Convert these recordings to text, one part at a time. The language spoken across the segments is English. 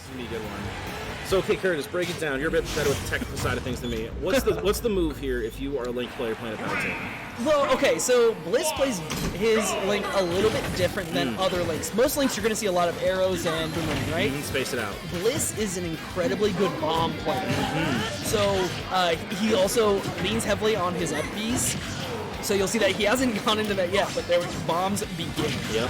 is gonna be a good one. So, okay, Curtis, break it down. You're a bit better with the technical side of things than me. What's the move here if you are a Link player playing a Palutena? Well, okay, so Bliss plays his Link a little bit different than other Links. Most Links you're going to see a lot of arrows and boomerang, right? Space it out. Bliss is an incredibly good bomb player. So he also leans heavily on his up Bs. So you'll see that he hasn't gone into that yet, but their bombs begin. Yep.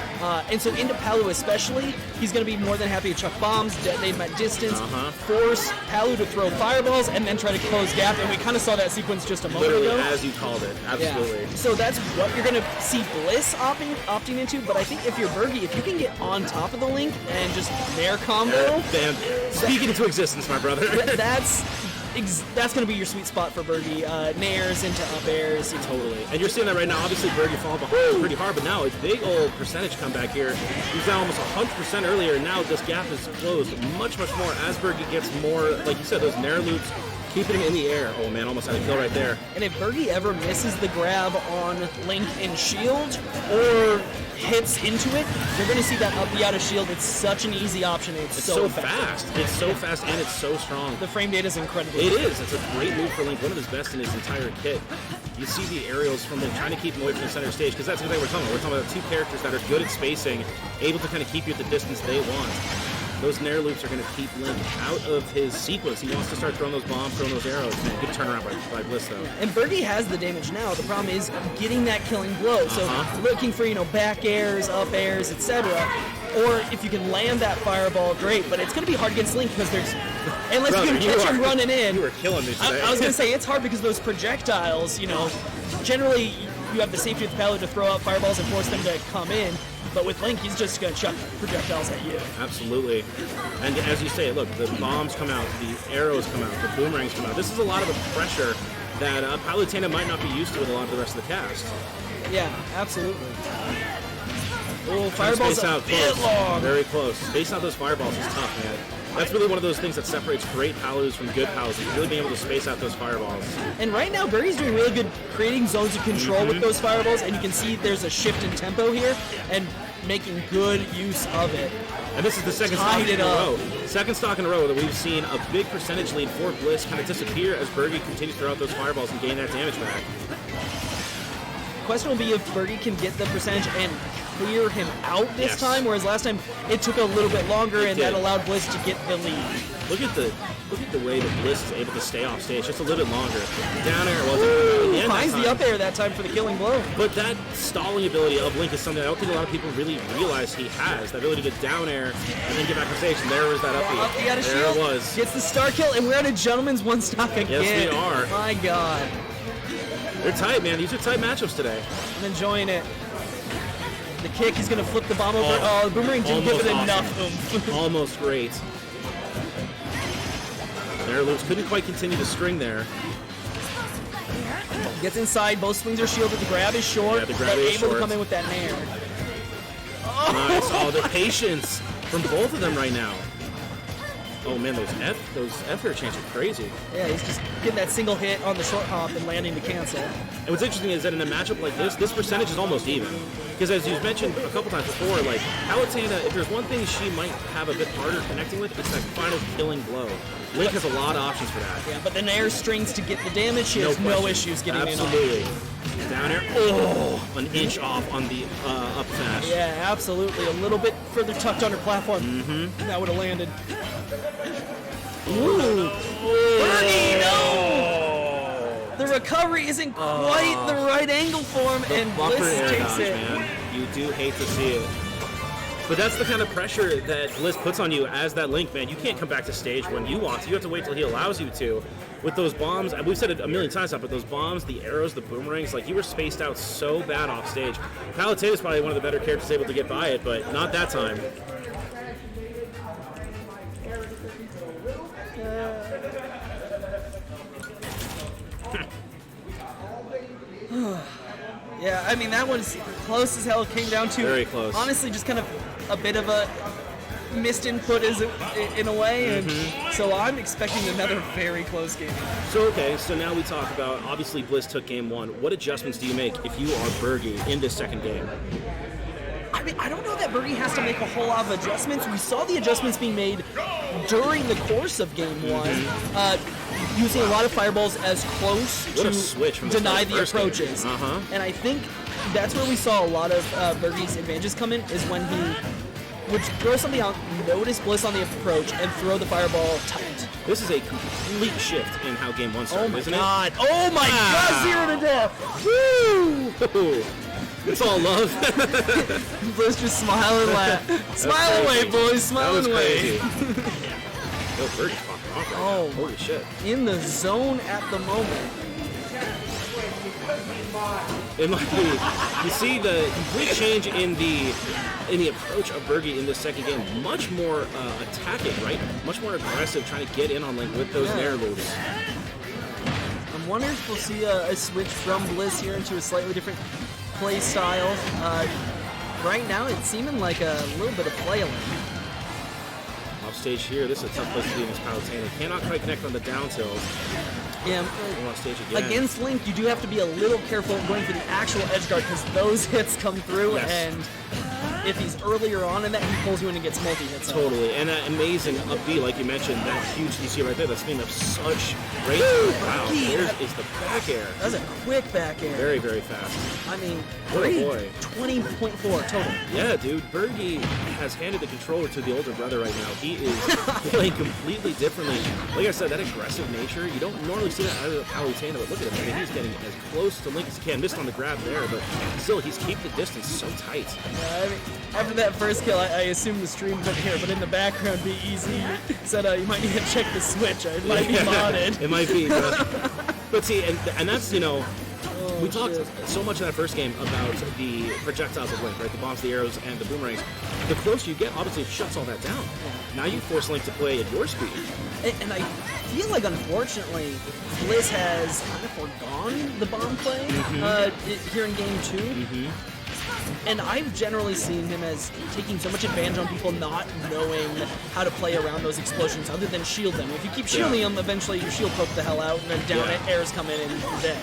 And so into Palu especially, he's going to be more than happy to chuck bombs, detonate them at distance, force Palu to throw fireballs, and then try to close gap. And we kind of saw that sequence just a moment ago. As you called it, absolutely. Yeah. So that's what you're going to see Bliss opting into. But I think if you're Bergie, if you can get on top of the Link and just nair combo, speak it into existence, my brother. That's going to be your sweet spot for Bergie. Nairs into up airs. Totally. And you're seeing that right now. Obviously, Bergie falling behind pretty hard, but now it's big old percentage comeback here. He was down almost 100% earlier, and now this gap is closed much, much more as Bergie gets more, like you said, those nair loops, keeping him in the air. Oh, man, almost had a kill right there. And if Bergie ever misses the grab on Link in shield or hits into it, you're going to see that up B out of shield. It's such an easy option. It's so fast. It's so fast and it's so strong. The frame data is incredible. It is. It's a great move for Link. One of his best in his entire kit. You see the aerials from them trying to keep him away from the center stage because that's the thing we're talking about. We're talking about two characters that are good at spacing, able to kind of keep you at the distance they want. Those nair loops are going to keep Link out of his sequence. He wants to start throwing those bombs, throwing those arrows. Good turnaround by Bliss, though. And Bergie has the damage now. The problem is getting that killing blow. So looking for, back airs, up airs, etc. Or if you can land that fireball, great. But it's going to be hard against Link because there's... Unless you can catch him running in. You were killing me today. I was going to say, it's hard because those projectiles, generally you have the safety of the Palu to throw out fireballs and force them to come in. But with Link, he's just going to chuck projectiles at you. Absolutely. And as you say, look, the bombs come out, the arrows come out, the boomerangs come out. This is a lot of the pressure that Palutena might not be used to with a lot of the rest of the cast. Yeah, absolutely. Oh, fireballs a bit long. Very close. Spacing out those fireballs is tough, man. That's really one of those things that separates great Palus from good Palus, is really being able to space out those fireballs. And right now, Bergie's doing really good creating zones of control with those fireballs, and you can see there's a shift in tempo here, and making good use of it. And this is the second stock in a row. Second stock in a row that we've seen a big percentage lead for Bliss kind of disappear as Bergie continues to throw out those fireballs and gain that damage back. The question will be if Bergie can get the percentage and clear him out this time, whereas last time it took a little bit longer and that allowed Bliss to get the lead. Look at the way that Bliss is able to stay off stage just a little bit longer. Down air wasn't finds the up air that time for the killing blow. But that stalling ability of Link is something I don't think a lot of people really realize he has. The ability to get down air and then get back on stage, and there was that up air. Up air out of there shield. It was. Gets the star kill, and we're at a gentleman's one stock again. Yes, we are. My God. They're tight, man. These are tight matchups today. I'm enjoying it. The kick, he's going to flip the bomb over. Oh, the boomerang didn't give it enough oomph. Almost great. Nair loops couldn't quite continue the string there. Gets inside, both swings are shielded, the grab is short, the grab is able short. to come in with that nair. Nice. Oh, the patience from both of them right now. Oh man, those F air chains are crazy. Yeah, he's just getting that single hit on the short hop and landing to cancel. And what's interesting is that in a matchup like this percentage is almost even. Because as you've mentioned a couple times before, like, Palutena, if there's one thing she might have a bit harder connecting with, it's that final killing blow. Link has a lot of options for that. Yeah, but the nair strings to get the damage, she has no issues getting in on. Absolutely. Down air, an inch off on the up smash. Yeah, absolutely. A little bit further tucked under platform. That would have landed. Ooh. Bergie, no! The recovery isn't quite the right angle for him, and Bliss takes it. Man. You do hate to see it. But that's the kind of pressure that Bliss puts on you as that Link, man. You can't come back to stage when you want to. You have to wait till he allows you to. With those bombs, we've said it a million times now, but those bombs, the arrows, the boomerangs, like, you were spaced out so bad off stage. Palutena is probably one of the better characters able to get by it, but not that time. Yeah, I mean, that one's close as hell. It came down to, very close. Honestly, just kind of a bit of a missed input in a way, and so I'm expecting another very close game. So, okay, so now we talk about, obviously Bliss took game one. What adjustments do you make if you are Bergie in this second game? I mean, I don't know that Bergie has to make a whole lot of adjustments. We saw the adjustments being made during the course of game one, using a lot of fireballs as close What to a switch from deny the first game. approaches. Uh-huh. And I think that's where we saw a lot of Bergie's advantages come in, is when he would throw something out, notice Bliss on the approach, and throw the fireball tight. This is a complete shift in how game one Oh started, my isn't god! Oh my god! 0 to death! Woo! it? It's all love. Bliss just smile and laugh. Smile away, crazy. boys. That Smile was away. crazy. Yo, Bergie's popping off right Oh now. Holy shit. In the zone at the moment. It might be. You see the complete change in the approach of Bergie in this second game. Much more attacking, right? Much more aggressive, trying to get in on Link with those nair moves. I'm wondering if we'll see a switch from Bliss here into a slightly different play style. Right now, it's seeming like a little bit of flailing. Off stage here, this is a tough place to be in this Palutena. Cannot quite connect on the down tills. Yeah, Off stage again. against Link, you do have to be a little careful going for the actual edge guard because those hits come through, Yes. and if he's earlier on in that, he pulls you in and gets multi-hits. Totally, and that amazing up B, like you mentioned, that huge DC right there, that's being of such great. Wow, Bergie, there that- is the back air. That's a quick back air. Very, very fast. I mean, Oh, great. boy. 20.4 total. Yeah, dude, Bergie has handed the controller to the older brother right now. He is playing completely differently. Like I said, that aggressive nature, you don't normally see that out of the Palutena, but look at him. I mean, he's getting as close to Link as he can. Missed on the grab there, but still, he's keeping the distance so tight. I mean, after that first kill, I assume the stream couldn't hear, but in the background, be easy. Said you might need to check the switch. It might be modded. It might be, but see, and that's, you know, we talked so much in that first game about the projectiles of Link, right? The bombs, the arrows, and the boomerangs. The closer you get, obviously, it shuts all that down. Now you force Link to play at your speed. And I feel like, unfortunately, Bliss has kind of forgone the bomb play here in game two. And I've generally seen him as taking so much advantage on people not knowing how to play around those explosions other than shield them. If you keep shielding them, eventually your shield poke the hell out, and then down it, airs come in, and you're dead.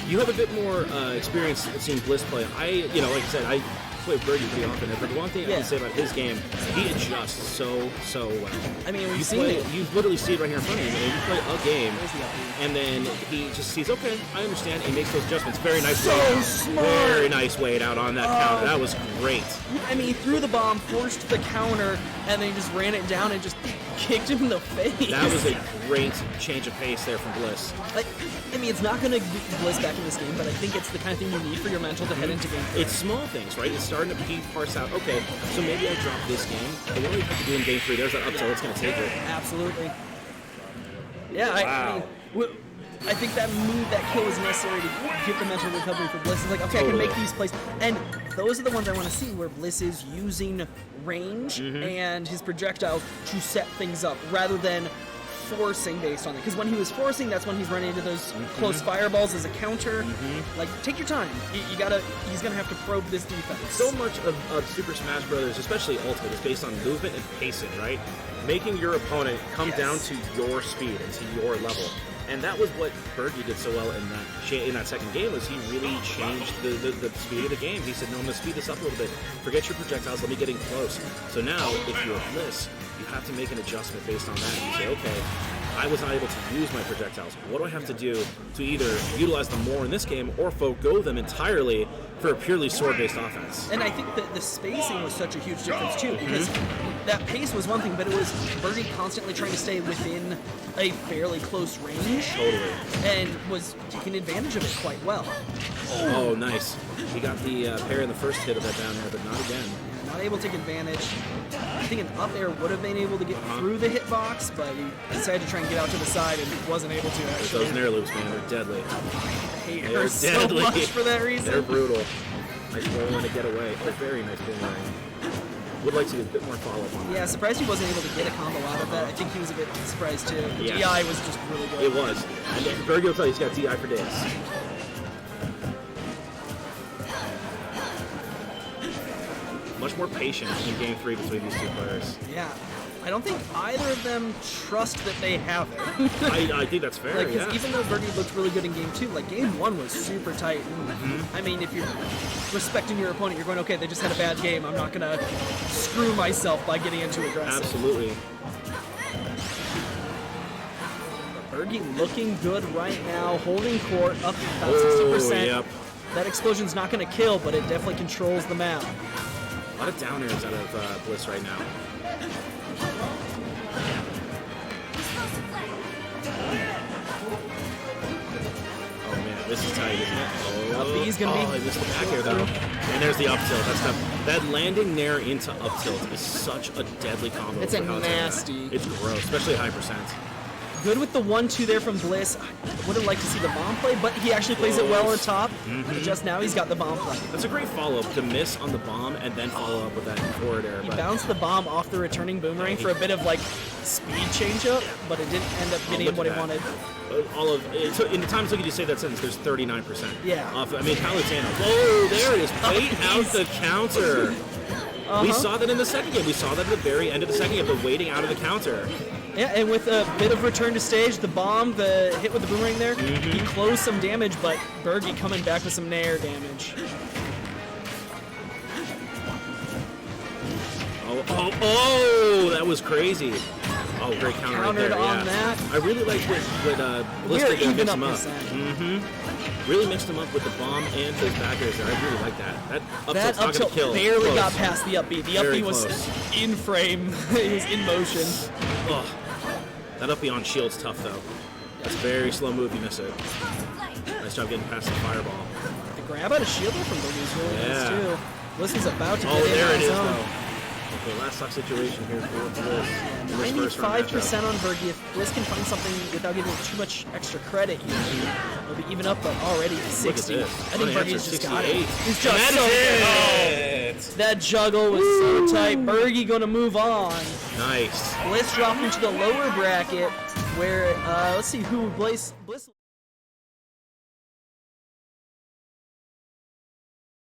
You have a bit more experience seeing Bliss play. Like I said, I play Bergie pretty often, but the one thing I can say about his game, he adjusts so well. I mean, we've you seen it. You literally see it right here in front of you. You play a game, There's the up. and then he just sees, okay, I understand, and makes those adjustments. Very nice. So weight out. smart. Very nice weight out on that counter. That was great. I mean, he threw the bomb, forced the counter, and then he just ran it down and just kicked him in the face. That was a great change of pace there from Bliss. I mean, it's not going to get Bliss back in this game, but I think it's the kind of thing you need for your mental to head into game three. It's small things, right? It's starting to parse out, okay, so maybe I drop this game, but what do we have to do in game three? There's that up tilt, it's going to take it. Absolutely. Yeah, Wow. I think that move, that kill was necessary to get the mental recovery for Bliss. It's like, okay, I can make these plays. And those are the ones I want to see where Bliss is using range and his projectiles to set things up rather than forcing based on it. Because when he was forcing, that's when he's running into those close fireballs as a counter. Like, take your time. He's going to have to probe this defense. So much of Super Smash Brothers, especially Ultimate, is based on movement and pacing, right? Making your opponent come down to your speed and to your level. And that was what Bergie did so well in that second game, was he really changed the speed of the game. He said, no, I'm going to speed this up a little bit. Forget your projectiles, let me get in close. So now, if you're Bliss, you have to make an adjustment based on that. You say, okay, I was not able to use my projectiles. What do I have to do to either utilize them more in this game or forgo them entirely for a purely sword-based offense? And I think that the spacing was such a huge difference too, because that pace was one thing, but it was Bergie constantly trying to stay within a fairly close range. Totally. And was taking advantage of it quite well. Oh, nice. He got the pair in the first hit of that down there, but not again. Not able to take advantage. I think an up air would have been able to get through the hitbox, but he decided to try and get out to the side and wasn't able to actually. Those nair loops, man, they're deadly. I hate They're her so deadly. much for that reason. They're brutal. Nice rolling to get away. A very nice boomerang. Would like to get a bit more follow-up on that. Yeah, surprised he wasn't able to get a combo out of that. I think he was a bit surprised too. The Yeah. DI was just really good. It was. And Bergie will tell you he's got DI for days. Much more patient in game 3 between these two players. Yeah. I don't think either of them trust that they have it. I think that's fair, Like, 'cause yeah. even though Bergie looked really good in game 2, like game 1 was super tight. I mean, if you're respecting your opponent, you're going, okay, they just had a bad game. I'm not gonna screw myself by getting into aggressive. Absolutely. Bergie looking good right now, holding court up about 60%. Yep. That explosion's not going to kill, but it definitely controls the map. A lot of down airs out of Bliss right now. Oh man, this is tight, isn't it? Up B's gonna be. Oh, he missed the back air though. And there's the up tilt. That's tough. That landing there into up tilt is such a deadly combo. It's a nasty. It's gross, especially high percent. Good with the 1-2 there from Bliss. I would have liked to see the bomb play, but he actually plays it well on top. Just now he's got the bomb play. That's a great follow-up, to miss on the bomb and then follow up with that forward air. He bounced the bomb off the returning boomerang for a bit of like speed change-up, but it didn't end up getting him what he wanted. All of in the time it took you to say that sentence, there's 39%. Yeah. Off. I mean, Palutano. Whoa, there it is. Wait out the counter. We saw that in the second game. We saw that at the very end of the second game, but waiting out of the counter. Yeah, and with a bit of return to stage, the bomb, the hit with the boomerang there, he closed some damage, but Bergie coming back with some nair damage. Oh, that was crazy. Oh, great counter right Countered there, on that. I really liked what Bliss did to mix him up. Really mixed him up with the bomb and his back airs there. I really like that. That up tilt's not gonna kill. Barely got past the up B. The up B was close. in frame. He was in motion. Oh, that up B on shield's tough though. That's a very slow move. You miss it. Nice job getting past the fireball. The grab out of shield there from Bergie is really nice too. Bliss is about to get in there on it his is own. though. Okay, last stock situation here for Bliss. 95% on Bergie. If Bliss can find something without giving too much extra credit, it'll be even up, but already 60. I think Bergie's just got it. He's just so good. That juggle was so tight. Bergie going to move on. Nice. Bliss dropped into the lower bracket where, let's see who Bliss